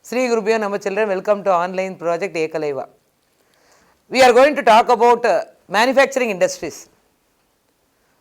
Sri Gurubhyo Nama children, welcome to online project Ekalaiva. We are going to talk about manufacturing industries.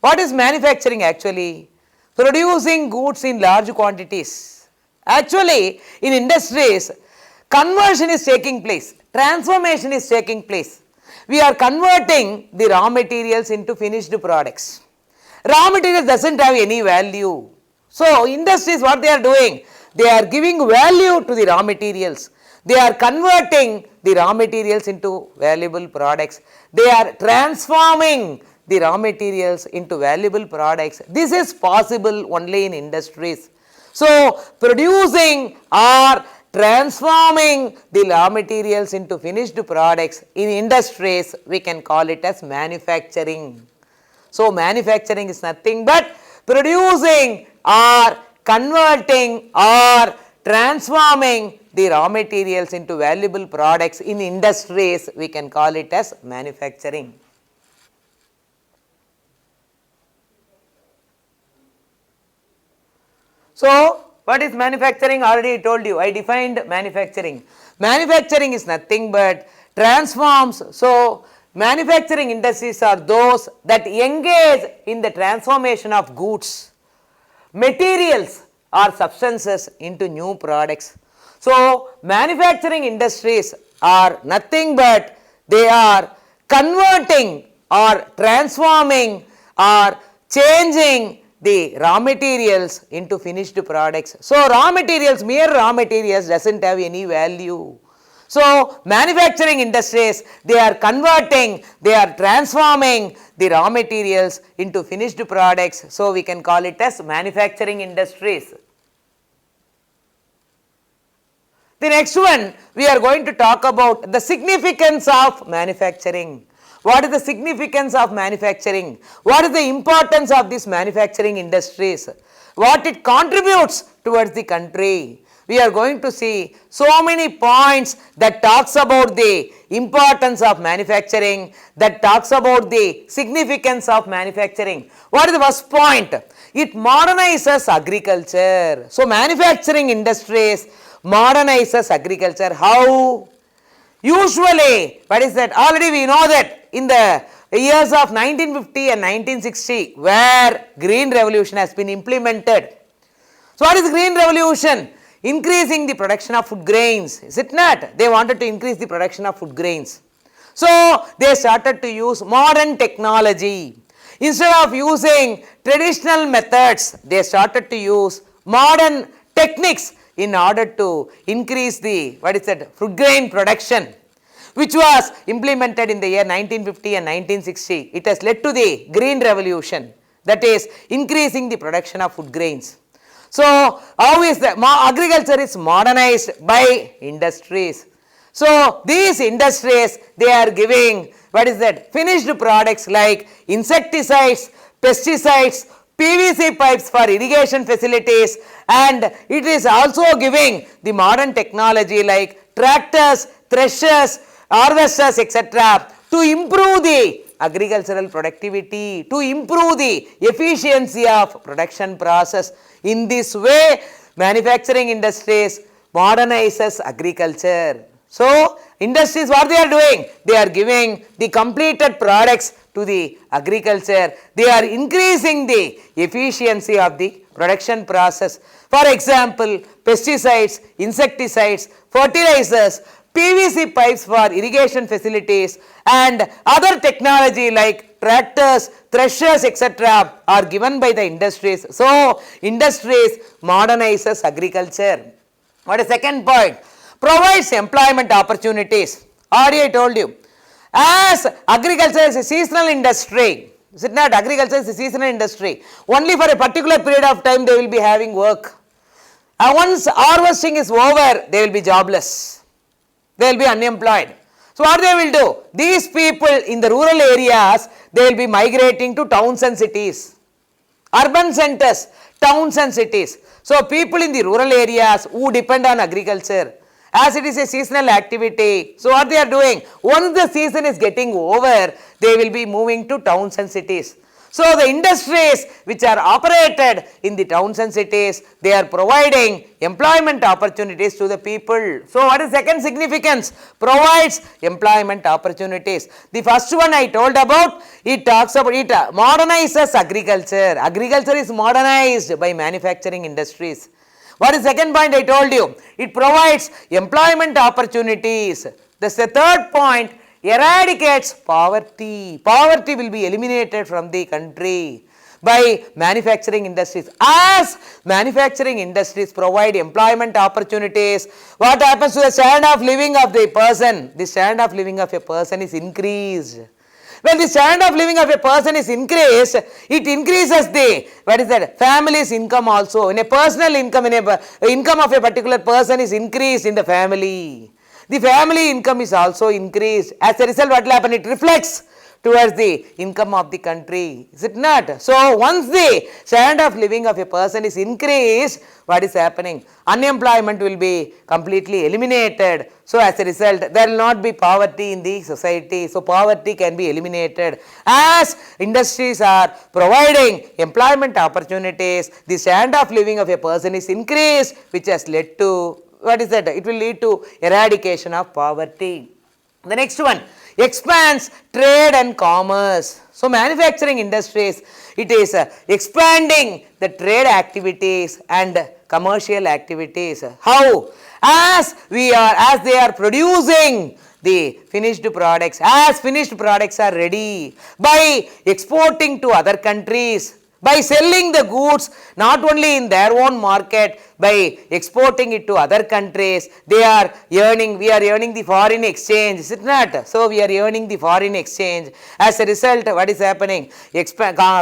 What is manufacturing actually? Producing goods in large quantities. Actually, in industries, conversion is taking place, transformation is taking place. We are converting the raw materials into finished products. Raw materials doesn't have any value. So, industries what they are doing? They are giving value to the raw materials. They are converting the raw materials into valuable products. They are transforming the raw materials into valuable products. This is possible only in industries. So, producing or transforming the raw materials into finished products in industries, we can call it as manufacturing. So, manufacturing is nothing but producing or converting or transforming the raw materials into valuable products in industries, we can call it as manufacturing. So, what is manufacturing? Already I told you, I defined manufacturing. Manufacturing is nothing but transforms. So, manufacturing industries are those that engage in the transformation of goods, materials or substances into new products. So, manufacturing industries are nothing but they are converting or transforming or changing the raw materials into finished products. So, raw materials, mere raw materials doesn't have any value. So, manufacturing industries, they are converting, they are transforming the raw materials into finished products. So, we can call it as manufacturing industries. The next one, we are going to talk about the significance of manufacturing. What is the significance of manufacturing? What is the importance of these manufacturing industries? What it contributes towards the country? We are going to see so many points that talks about the importance of manufacturing, that talks about the significance of manufacturing. What is the first point? It modernizes agriculture. So, manufacturing industries modernizes agriculture. How? Usually, what is that? Already we know that in the years of 1950 and 1960, where Green Revolution has been implemented. So, what is Green Revolution? Increasing the production of food grains, is it not? They wanted to increase the production of food grains. So, they started to use modern technology. Instead of using traditional methods, they started to use modern techniques in order to increase the, food grain production, which was implemented in the year 1950 and 1960. It has led to the Green Revolution, that is increasing the production of food grains. So, how is the agriculture is modernized by industries. So, these industries, they are giving finished products like insecticides, pesticides, PVC pipes for irrigation facilities, and it is also giving the modern technology like tractors, threshers, harvesters, etc. to improve the agricultural productivity, to improve the efficiency of production process. In this way, manufacturing industries modernizes agriculture. So, industries what they are doing? They are giving the completed products to the agriculture. They are increasing the efficiency of the production process. For example, pesticides, insecticides, fertilizers, PVC pipes for irrigation facilities and other technology like tractors, threshers, etc. are given by the industries. So, industries modernizes agriculture. What is second point? Provides employment opportunities. Already I told you. As agriculture is a seasonal industry, is it not? Agriculture is a seasonal industry. Only for a particular period of time they will be having work. And once harvesting is over, they will be jobless. They will be unemployed. So, what they will do? These people in the rural areas, they will be migrating to towns and cities, urban centers, towns and cities. So, people in the rural areas who depend on agriculture, as it is a seasonal activity. So, what they are doing? Once the season is getting over, they will be moving to towns and cities. So the industries which are operated in the towns and cities, they are providing employment opportunities to the people. So what is second significance? Provides employment opportunities. The first one I told about, it talks about, it modernizes agriculture. Agriculture is modernized by manufacturing industries. What is second point I told you? It provides employment opportunities. The third point, eradicates poverty. Poverty will be eliminated from the country by manufacturing industries. As manufacturing industries provide employment opportunities, what happens to the standard of living of the person? The standard of living of a person is increased. When the standard of living of a person is increased, it increases the, what is that, family's income also. In a personal income, income of a particular person is increased in the family. The family income is also increased. As a result, what will happen? It reflects towards the income of the country. Is it not? So, once the standard of living of a person is increased, what is happening? Unemployment will be completely eliminated. So, as a result, there will not be poverty in the society. So, poverty can be eliminated. As industries are providing employment opportunities, the standard of living of a person is increased, which has led to, what is that? It will lead to eradication of poverty. The next one, expands trade and commerce. So, manufacturing industries, it is expanding the trade activities and commercial activities. How? As they are producing the finished products, as finished products are ready, by exporting to other countries, by selling the goods not only in their own market, by exporting it to other countries, we are earning the foreign exchange, is it not? So, we are earning the foreign exchange. As a result, what is happening?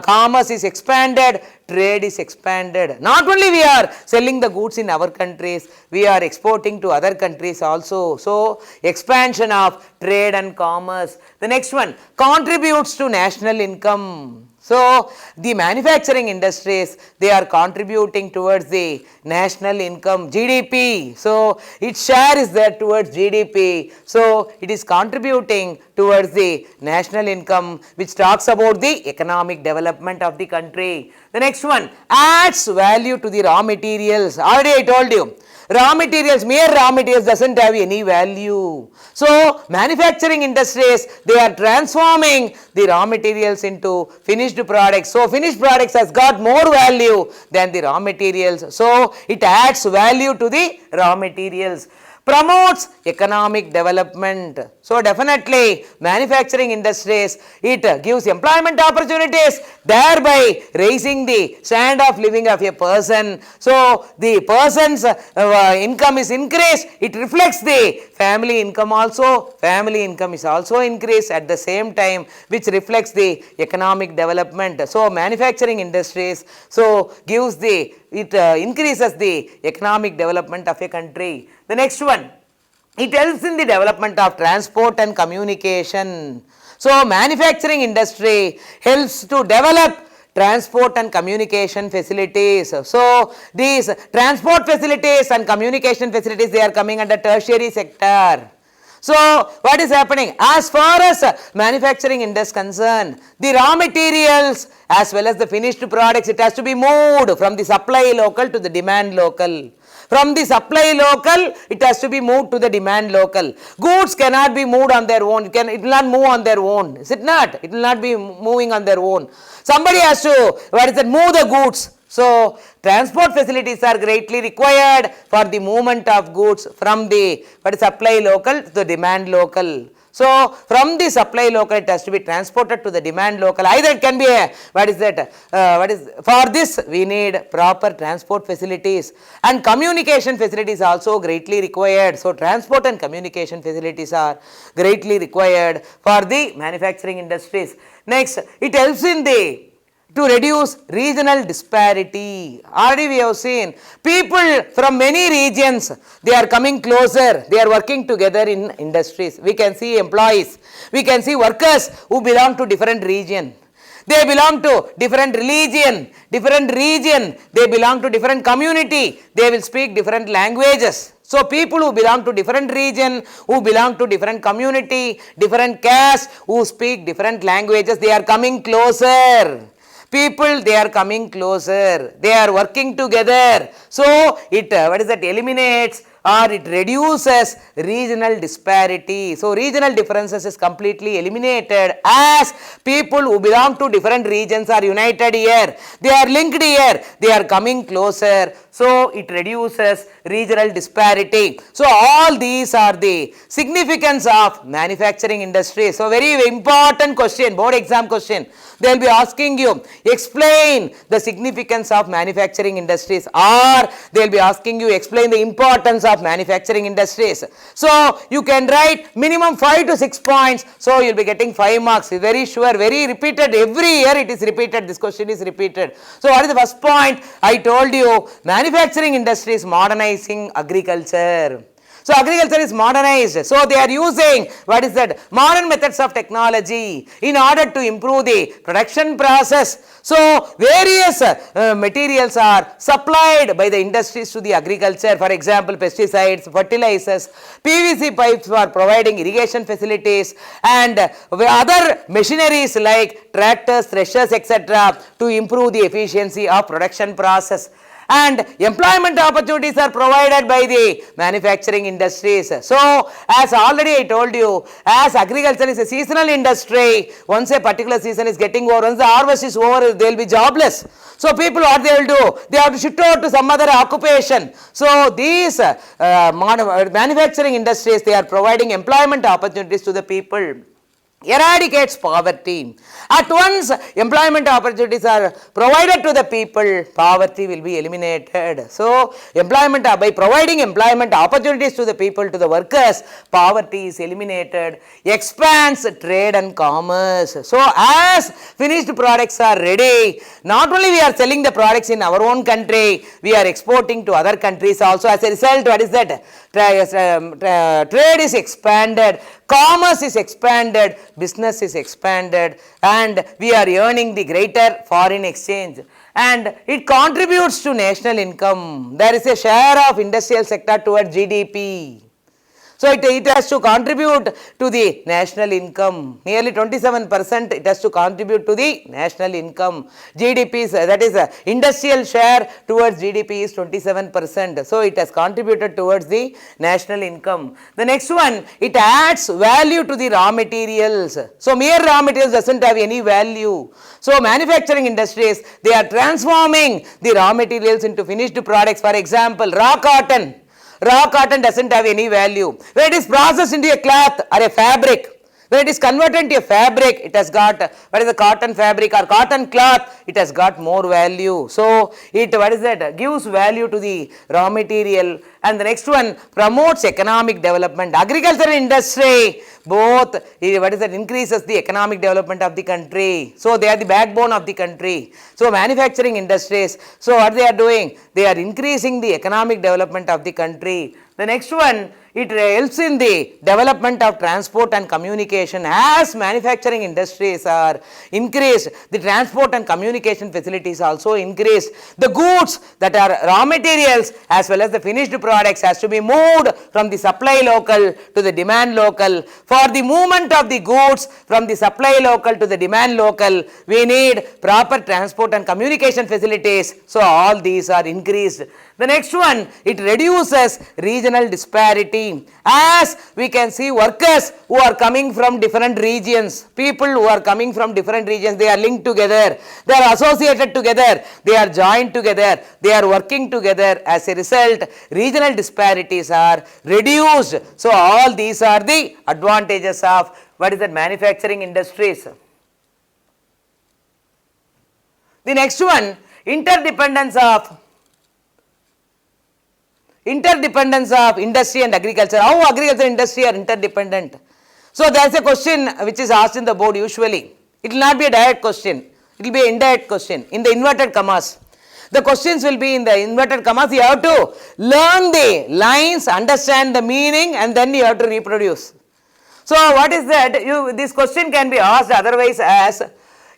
Commerce is expanded, trade is expanded. Not only we are selling the goods in our countries, we are exporting to other countries also. So, expansion of trade and commerce. The next one, contributes to national income. So, the manufacturing industries, they are contributing towards the national income, GDP. So, its share is there towards GDP. So, it is contributing towards the national income, which talks about the economic development of the country. The next one, adds value to the raw materials. Already I told you, raw materials, mere raw materials doesn't have any value. So, manufacturing industries, they are transforming the raw materials into finished products. So, finished products has got more value than the raw materials. So, it adds value to the raw materials. Promotes economic development. So, definitely manufacturing industries, it gives employment opportunities, thereby raising the standard of living of a person. So, the person's income is increased, it reflects the family income also. Family income is also increased at the same time, which reflects the economic development. So, manufacturing industries, so gives the, it increases the economic development of a country. The next one, it helps in the development of transport and communication. So, manufacturing industry helps to develop transport and communication facilities. So, these transport facilities and communication facilities, they are coming under tertiary sector. So, what is happening? As far as manufacturing industry is concerned, the raw materials as well as the finished products, it has to be moved from the supply local to the demand local. From the supply local, it has to be moved to the demand local. Goods cannot be moved on their own. It will not move on their own. Is it not? It will not be moving on their own. Somebody has to, move the goods. So, transport facilities are greatly required for the movement of goods from the supply local to the demand local. So, from the supply local, it has to be transported to the demand local. Either it can be for this we need proper transport facilities, and communication facilities also greatly required. So, transport and communication facilities are greatly required for the manufacturing industries. Next, it helps in to reduce regional disparity. Already we have seen people from many regions, they are coming closer, they are working together in industries. We can see employees, we can see workers who belong to different region. They belong to different region, they belong to different community, they will speak different languages. So, people who belong to different region, who belong to different community, different caste, who speak different languages, they are coming closer. People, they are coming closer. They are working together. So, it eliminates or it reduces regional disparity. So, regional differences is completely eliminated as people who belong to different regions are united here. They are linked here. They are coming closer. So, it reduces regional disparity. So, all these are the significance of manufacturing industry. So, very important question, board exam question. They will be asking you, explain the significance of manufacturing industries, or they will be asking you, explain the importance of manufacturing industries. So, you can write minimum 5 to 6 points. So, you will be getting 5 marks. Very sure, very repeated. Every year it is repeated. This question is repeated. So, what is the first point? I told you, manufacturing industry is modernizing agriculture. So, agriculture is modernized. So, they are using modern methods of technology in order to improve the production process. So, various materials are supplied by the industries to the agriculture. For example, pesticides, fertilizers, PVC pipes for providing irrigation facilities, and other machineries like tractors, threshers, etc. to improve the efficiency of production process. And employment opportunities are provided by the manufacturing industries. So, as already I told you, as agriculture is a seasonal industry, once a particular season is getting over, once the harvest is over, they will be jobless. So, people what they will do? They have to shift over to some other occupation. So, these manufacturing industries, they are providing employment opportunities to the people. Eradicates poverty. At once employment opportunities are provided to the people, poverty will be eliminated. So, employment by providing employment opportunities to the people, to the workers, poverty is eliminated. Expands trade and commerce. So, as finished products are ready, not only we are selling the products in our own country, we are exporting to other countries also. As a result, what is that? Trade is expanded, commerce is expanded, business is expanded, and we are earning the greater foreign exchange, and it contributes to national income. There is a share of industrial sector towards GDP. So, it has to contribute to the national income, nearly 27% it has to contribute to the national income. GDP, that is industrial share towards GDP is 27%. So, it has contributed towards the national income. The next one, it adds value to the raw materials. So, mere raw materials does not have any value. So, manufacturing industries, they are transforming the raw materials into finished products. For example, raw cotton. Raw cotton does not have any value. When it is processed into a cloth or a fabric, when it is converted into a fabric, it has got, the cotton fabric or cotton cloth, it has got more value. So, it gives value to the raw material. And the next one, promotes economic development. Agriculture industry, both increases the economic development of the country. So, they are the backbone of the country. So, manufacturing industries, so what they are doing? They are increasing the economic development of the country. The next one, it helps in the development of transport and communication. As manufacturing industries are increased, the transport and communication facilities also increased. The goods that are raw materials as well as the finished products has to be moved from the supply local to the demand local. For the movement of the goods from the supply local to the demand local, we need proper transport and communication facilities. So, all these are increased. The next one, it reduces regional disparity. As we can see, workers who are coming from different regions, people who are coming from different regions, they are linked together, they are associated together, they are joined together, they are working together. As a result, regional disparities are reduced. So, all these are the advantages of manufacturing industries. The next one, interdependence of industry and agriculture. How agriculture and industry are interdependent? So, there is a question which is asked in the board usually. It will not be a direct question. It will be an indirect question in the inverted commas. The questions will be in the inverted commas. You have to learn the lines, understand the meaning, and then you have to reproduce. So, what is that? This question can be asked otherwise as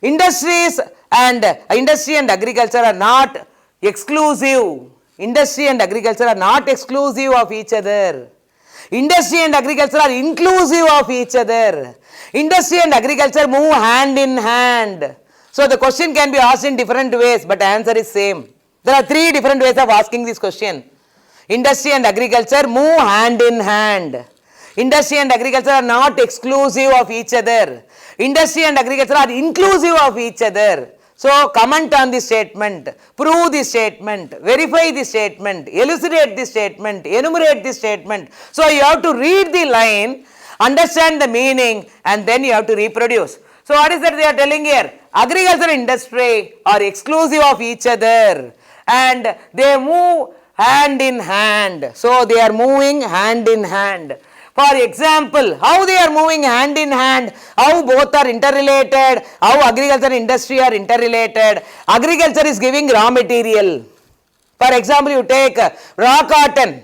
industry and agriculture are not exclusive. Industry and agriculture are not exclusive of each other. Industry and agriculture are inclusive of each other. Industry and agriculture move hand in hand. So the question can be asked in different ways, but answer is same. There are three different ways of asking this question. Industry and agriculture move hand in hand. Industry and agriculture are not exclusive of each other. Industry and agriculture are inclusive of each other. So comment on this statement, prove this statement, verify this statement, elucidate this statement, enumerate this statement. So you have to read the line, understand the meaning, and then you have to reproduce. So what is that they are telling here? Agriculture and industry are exclusive of each other and they move hand in hand. So they are moving hand in hand. For example, how they are moving hand in hand, how both are interrelated, how agriculture and industry are interrelated. Agriculture is giving raw material. For example, you take raw cotton,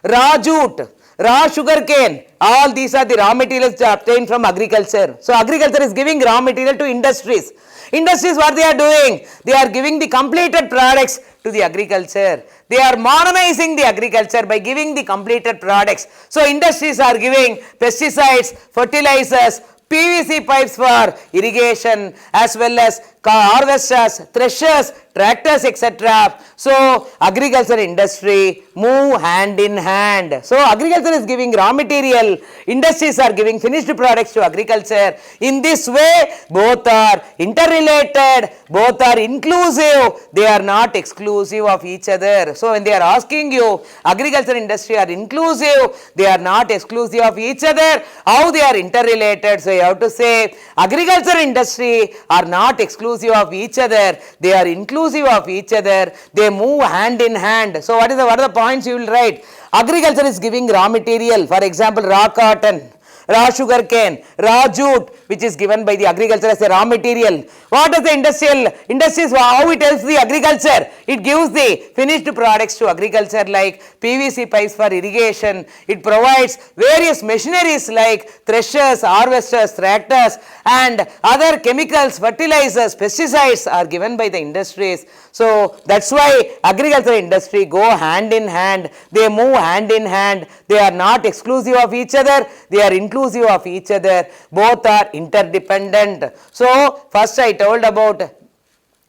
raw jute, raw sugarcane, all these are the raw materials obtained from agriculture. So agriculture is giving raw material to industries. Industries, what they are doing? They are giving the completed products to the agriculture. They are modernizing the agriculture by giving the completed products. So industries are giving pesticides, fertilizers, PVC pipes for irrigation as well as harvesters, threshers, tractors, etc. So agriculture industry move hand in hand. So agriculture is giving raw material, industries are giving finished products to agriculture. In this way, both are interrelated, both are inclusive, they are not exclusive of each other. So when they are asking you, agriculture industry are inclusive, they are not exclusive of each other, how they are interrelated? So you have to say, agriculture industry are not exclusive of each other, they are inclusive of each other, they move hand in hand. So what are the points you will write? Agriculture is giving raw material, for example raw cotton, raw sugarcane, raw jute, which is given by the agriculture as a raw material. What is the industries, how it helps the agriculture? It gives the finished products to agriculture like PVC pipes for irrigation. It provides various machineries like threshers, harvesters, tractors and other chemicals, fertilizers, pesticides are given by the industries. So that's why agriculture industry go hand in hand, they move hand in hand, they are not exclusive of each other, they are inclusive of each other, both are interdependent. So first I told about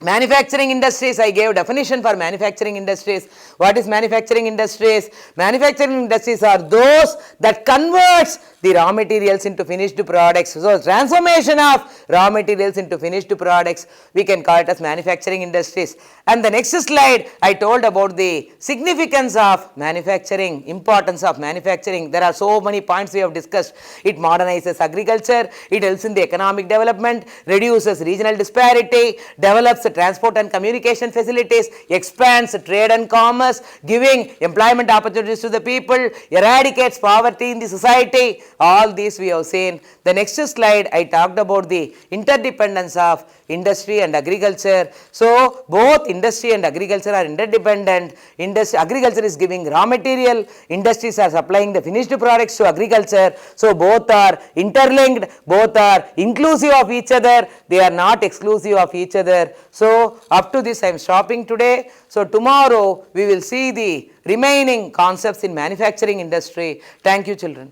manufacturing industries. I gave definition for manufacturing industries. What is manufacturing industries? Manufacturing industries are those that converts the raw materials into finished products. So transformation of raw materials into finished products, we can call it as manufacturing industries. And the next slide, I told about the significance of manufacturing, importance of manufacturing. There are so many points we have discussed. It modernizes agriculture, it helps in the economic development, reduces regional disparity, develops transport and communication facilities, expands trade and commerce, giving employment opportunities to the people, eradicates poverty in the society. All these we have seen. The next slide, I talked about the interdependence of industry and agriculture. So both industry and agriculture are interdependent. Agriculture is giving raw material, industries are supplying the finished products to agriculture. So both are interlinked, both are inclusive of each other, they are not exclusive of each other. So up to this I am stopping today. So tomorrow we will see the remaining concepts in manufacturing industry. Thank you, children.